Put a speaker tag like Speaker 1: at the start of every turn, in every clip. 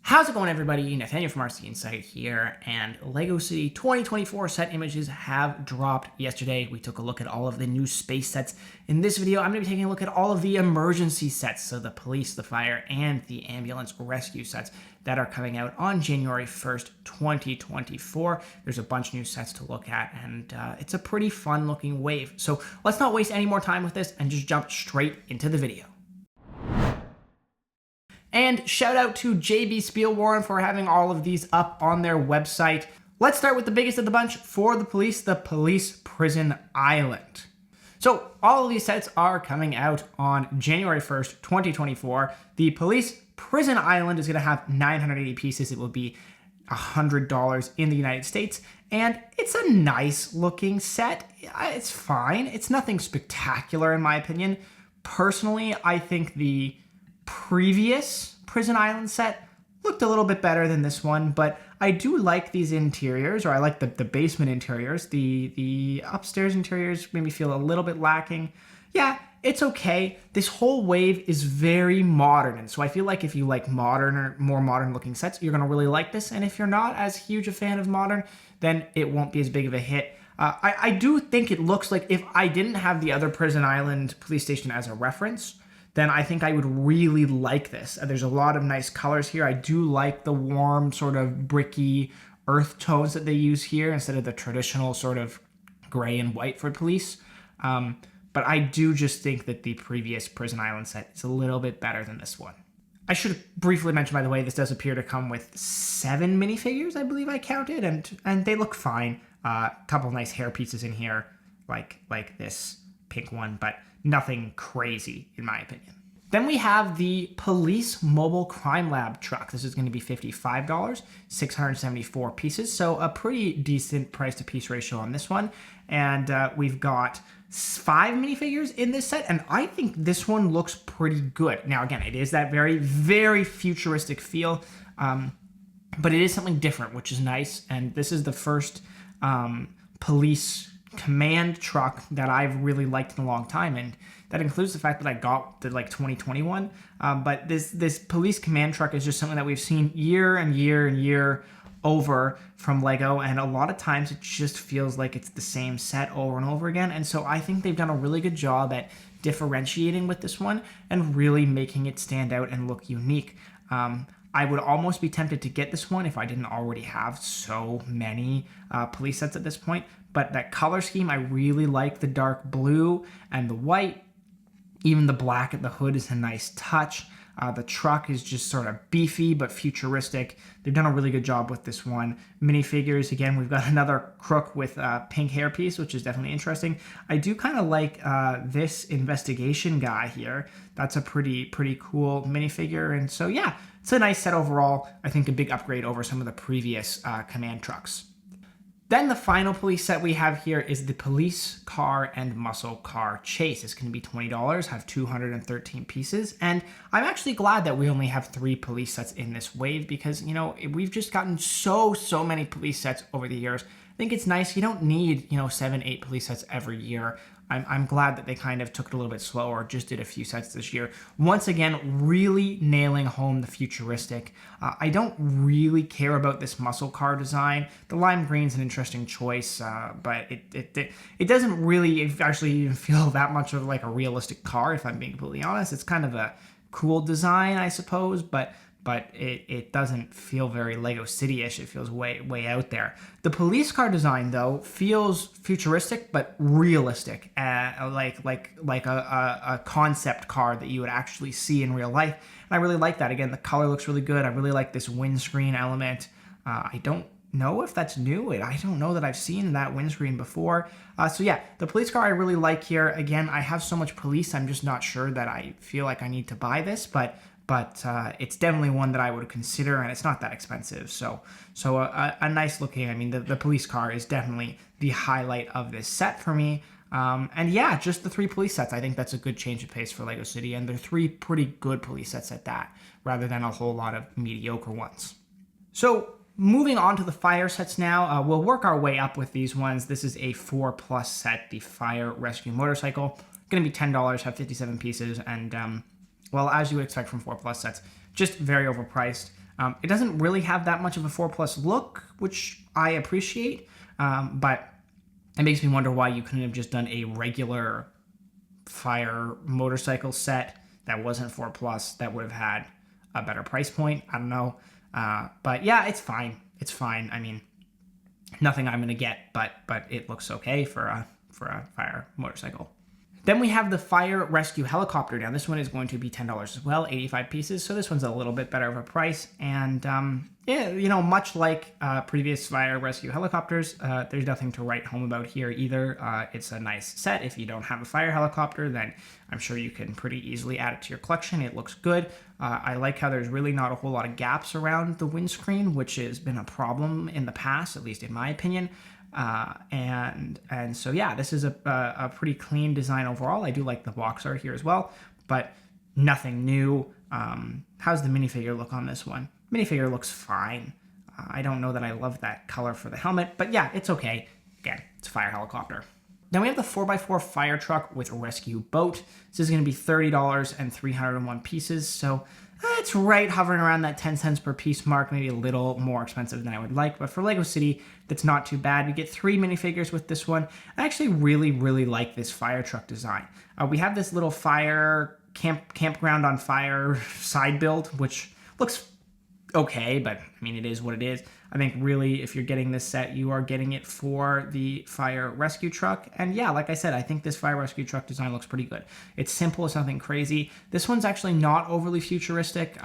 Speaker 1: How's it going, everybody? Nathaniel from RCInsight here, and LEGO City 2024 set images have dropped yesterday. We took a look at all of the new space sets. In this video, I'm going to be taking a look at all of the emergency sets, so the police, the fire, and the ambulance rescue sets that are coming out on January 1st, 2024. There's a bunch of new sets to look at, and it's a pretty fun-looking wave. So let's not waste any more time with this and just jump straight into the video. And shout out to JB Spielwarren for having all of these up on their website. Let's start with the biggest of the bunch for the police prison island. So all of these sets are coming out on January 1st, 2024. The police prison island is going to have 980 pieces. It will be $100 in the United States. And it's a nice looking set. It's fine. It's nothing spectacular in my opinion. Personally, I think the previous prison island set looked a little bit better than this one, but I do like these interiors, or I like the basement interiors. The upstairs interiors made me feel a little bit lacking. Yeah, it's okay. This whole wave is very modern, and so I feel like if you like modern or more modern looking sets, you're gonna really like this, and if you're not as huge a fan of modern, then it won't be as big of a hit. I do think it looks like if I didn't have the other prison island police station as a reference, then I think I would really like this. There's a lot of nice colors here. I do like the warm sort of bricky earth tones that they use here instead of the traditional sort of gray and white for police. But I do just think that the previous prison island set is a little bit better than this one. I should briefly mention, by the way, this does appear to come with 7 minifigures, I believe I counted, and they look fine. A couple nice hair pieces in here, like this pink one, but nothing crazy in my opinion. Then we have the Police Mobile Crime Lab truck. This is going to be $55, 674 pieces, so a pretty decent price to piece ratio on this one. And we've got 5 minifigures in this set, and I think this one looks pretty good. Now again, it is that very, very futuristic feel, but it is something different, which is nice. And this is the first police command truck that I've really liked in a long time, and that includes the fact that I got the 2021. But this police command truck is just something that we've seen year and year and year over from LEGO, and a lot of times it just feels like it's the same set over and over again. And so I think they've done a really good job at differentiating with this one and really making it stand out and look unique. I would almost be tempted to get this one if I didn't already have so many police sets at this point. But that color scheme, I really like the dark blue and the white. Even the black at the hood is a nice touch. The truck is just sort of beefy but futuristic. They've done a really good job with this one. Minifigures, again, we've got another crook with a pink hairpiece, which is definitely interesting. I do kind of like this investigation guy here. That's a pretty cool minifigure. And so, yeah, it's a nice set overall. I think a big upgrade over some of the previous command trucks. Then the final police set we have here is the Police Car and Muscle Car Chase. It's going to be $20, have 213 pieces. And I'm actually glad that we only have 3 police sets in this wave because, you know, we've just gotten so many police sets over the years. I think it's nice. You don't need, 7, 8 police sets every year. I'm glad that they kind of took it a little bit slower, just did a few sets this year. Once again, really nailing home the futuristic. I don't really care about this muscle car design. The lime green's an interesting choice, but it doesn't really actually even feel that much of like a realistic car, if I'm being completely honest. It's kind of a cool design, I suppose, but it doesn't feel very Lego City-ish. It feels way out there. The police car design, though, feels futuristic but realistic, like a concept car that you would actually see in real life. And I really like that. Again, the color looks really good. I really like this windscreen element. I don't know if that's new. I don't know that I've seen that windscreen before. So yeah, the police car I really like here. Again, I have so much police, I'm just not sure that I feel like I need to buy this, but it's definitely one that I would consider, and it's not that expensive. So a nice looking, I mean, the police car is definitely the highlight of this set for me. And yeah, just the 3 police sets. I think that's a good change of pace for Lego City, and they're 3 pretty good police sets at that, rather than a whole lot of mediocre ones. So moving on to the fire sets now, we'll work our way up with these ones. This is a 4+ set, the Fire Rescue Motorcycle. Going to be $10, have 57 pieces, and well, as you would expect from 4+ sets, just very overpriced. It doesn't really have that much of a 4 Plus look, which I appreciate, but it makes me wonder why you couldn't have just done a regular fire motorcycle set that wasn't 4 Plus that would have had a better price point. I don't know. But yeah, it's fine. It's fine. I mean, nothing I'm going to get, but it looks okay for a fire motorcycle. Then we have the fire rescue helicopter. Now this one is going to be $10 as well, 85 pieces. So this one's a little bit better of a price. And yeah, you know, much like previous fire rescue helicopters, there's nothing to write home about here either. It's a nice set. If you don't have a fire helicopter, then I'm sure you can pretty easily add it to your collection. It looks good. I like how there's really not a whole lot of gaps around the windscreen, which has been a problem in the past, at least in my opinion. And so yeah, this is a pretty clean design overall. I do like the box art here as well, but nothing new. How's the minifigure look on this one? Minifigure looks fine. I don't know that I love that color for the helmet, but yeah, it's okay. Again, it's a fire helicopter. Then we have the 4x4 fire truck with rescue boat. This is going to be $30 and 301 pieces. So it's right hovering around that 10 cents per piece mark, maybe a little more expensive than I would like. But for Lego City, that's not too bad. We get 3 minifigures with this one. I actually really, really like this fire truck design. We have this little fire campground on fire side build, which looks okay, but I mean, it is what it is. I think really, if you're getting this set, you are getting it for the fire rescue truck. And yeah, like I said, I think this fire rescue truck design looks pretty good. It's simple, it's nothing crazy. This one's actually not overly futuristic.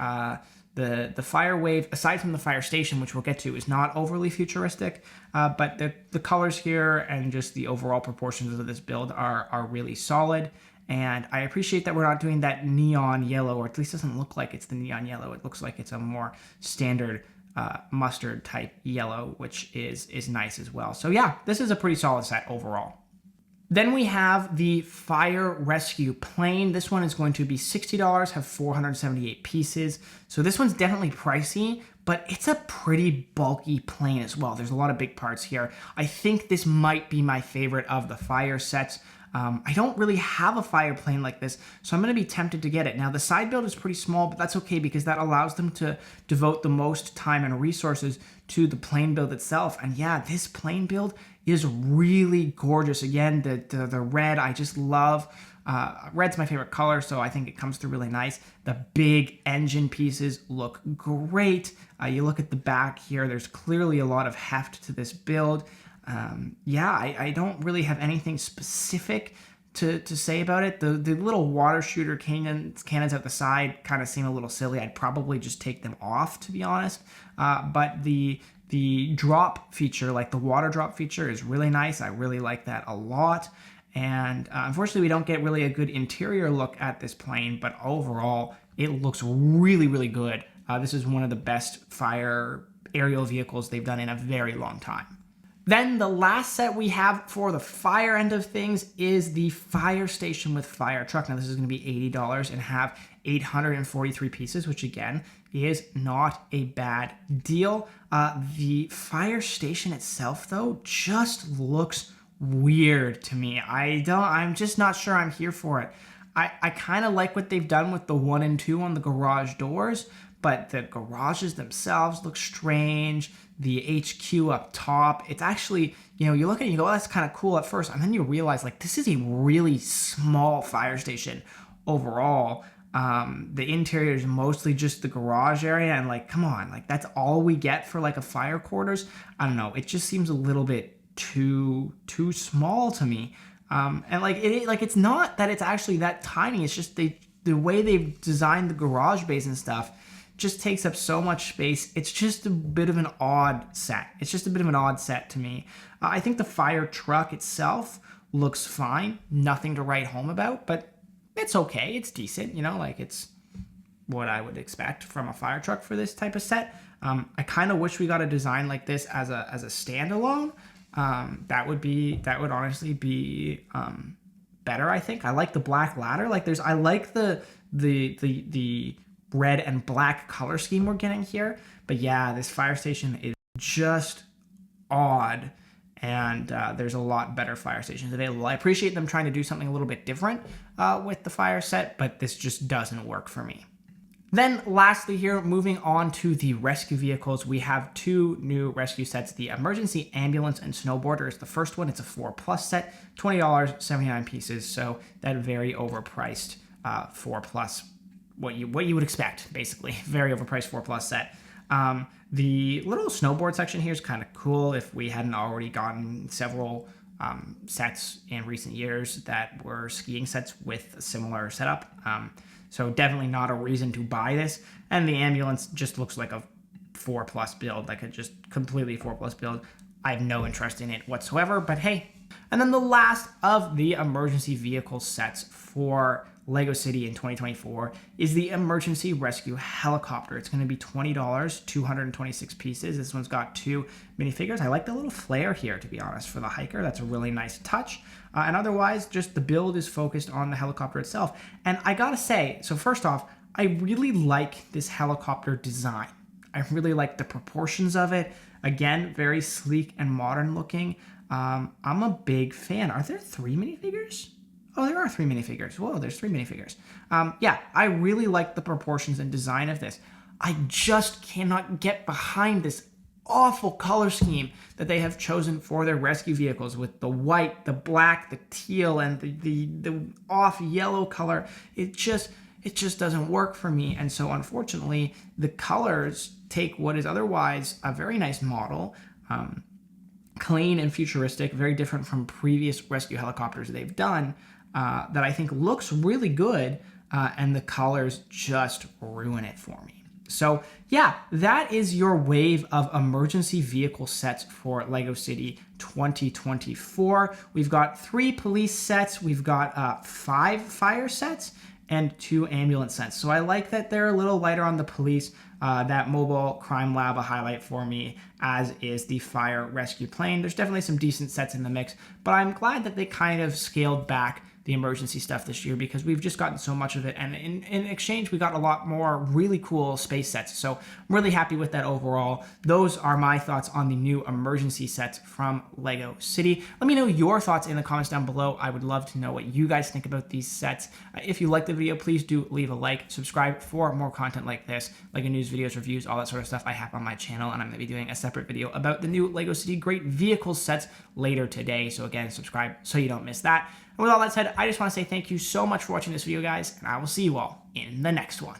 Speaker 1: The fire wave, aside from the fire station, which we'll get to, is not overly futuristic. But the colors here and just the overall proportions of this build are really solid. And I appreciate that we're not doing that neon yellow, or at least doesn't look like it's the neon yellow. It looks like it's a more standard mustard type yellow, which is nice as well. So yeah, this is a pretty solid set overall. Then we have the fire rescue plane. This one is going to be $60, have 478 pieces. So this one's definitely pricey, but it's a pretty bulky plane as well. There's a lot of big parts here. I think this might be my favorite of the fire sets. I don't really have a fire plane like this, so I'm going to be tempted to get it. Now, the side build is pretty small, but that's okay because that allows them to devote the most time and resources to the plane build itself. And yeah, this plane build is really gorgeous. Again, the red, I just love. Red's my favorite color, so I think it comes through really nice. The big engine pieces look great. You look at the back here, there's clearly a lot of heft to this build. Yeah, I don't really have anything specific to say about it. The little water shooter cannons at the side kind of seem a little silly. I'd probably just take them off, to be honest. But the drop feature, like the water drop feature, is really nice. I really like that a lot. And unfortunately, we don't get really a good interior look at this plane, but overall, it looks really, really good. This is one of the best fire aerial vehicles they've done in a very long time. Then the last set we have for the fire end of things is the fire station with fire truck. Now this is going to be $80 and have 843 pieces, which again is not a bad deal. The fire station itself though just looks weird to me. I'm just not sure I'm here for it. I kind of like what they've done with the 1 and 2 on the garage doors, but the garages themselves look strange. The HQ up top, it's actually, you know, you look at it and you go, oh, that's kind of cool at first, and then you realize, like, this is a really small fire station overall. The interior is mostly just the garage area, and, like, come on, like, that's all we get for, like, a fire quarters? I don't know, it just seems a little bit too small to me. And, like, it's not that it's actually that tiny, it's just the way they've designed the garage bays and stuff just takes up so much space. It's just a bit of an odd set. It's just a bit of an odd set to me. I think the fire truck itself looks fine. Nothing to write home about, but it's okay. It's decent, you know, like it's what I would expect from a fire truck for this type of set. I kind of wish we got a design like this as a standalone. That would honestly be better, I think. I like the black ladder. I like the red and black color scheme we're getting here, but yeah, this fire station is just odd, and there's a lot better fire stations available. I appreciate them trying to do something a little bit different with the fire set, but this just doesn't work for me. Then lastly here, moving on to the rescue vehicles, we have two new rescue sets. The emergency ambulance and snowboarder is the first one. It's a 4+ set, $20, 79 pieces. So that very overpriced 4+, what you would expect, basically. Very overpriced 4+ set. The little snowboard section here is kind of cool. If we hadn't already gotten several sets in recent years that were skiing sets with a similar setup. So definitely not a reason to buy this. And the ambulance just looks like a 4+ build, like a just completely 4+ build. I have no interest in it whatsoever, but hey. And then the last of the emergency vehicle sets for LEGO City in 2024 is the emergency rescue helicopter. It's going to be $20, 226 pieces. This one's got 2 minifigures. I like the little flare here, to be honest, for the hiker. That's a really nice touch. And otherwise, just the build is focused on the helicopter itself. And I gotta say, so first off, I really like this helicopter design. I really like the proportions of it. Again, very sleek and modern looking. I'm a big fan. Are there 3 minifigures? Oh, there are 3 minifigures. Whoa, there's 3 minifigures. Yeah, I really like the proportions and design of this. I just cannot get behind this awful color scheme that they have chosen for their rescue vehicles with the white, the black, the teal, and the off yellow color. It just doesn't work for me. And so unfortunately, the colors take what is otherwise a very nice model, clean and futuristic, very different from previous rescue helicopters they've done, that I think looks really good, and the colors just ruin it for me. So yeah, that is your wave of emergency vehicle sets for LEGO City 2024. We've got 3 police sets, we've got 5 fire sets, and 2 ambulance sets. So I like that they're a little lighter on the police. That mobile crime lab a highlight for me, as is the fire rescue plane. There's definitely some decent sets in the mix, but I'm glad that they kind of scaled back the emergency stuff this year because we've just gotten so much of it, and in exchange we got a lot more really cool space sets. So I'm really happy with that overall. Those are my thoughts on the new emergency sets from LEGO City. Let me know your thoughts in the comments down below. I would love to know what you guys think about these sets. If you liked the video, please do leave a like, subscribe for more content like this, LEGO news, videos, reviews, all that sort of stuff I have on my channel, and I'm going to be doing a separate video about the new LEGO City Great Vehicles sets later today. So again, subscribe so you don't miss that. And with all that said, I just want to say thank you so much for watching this video, guys, and I will see you all in the next one.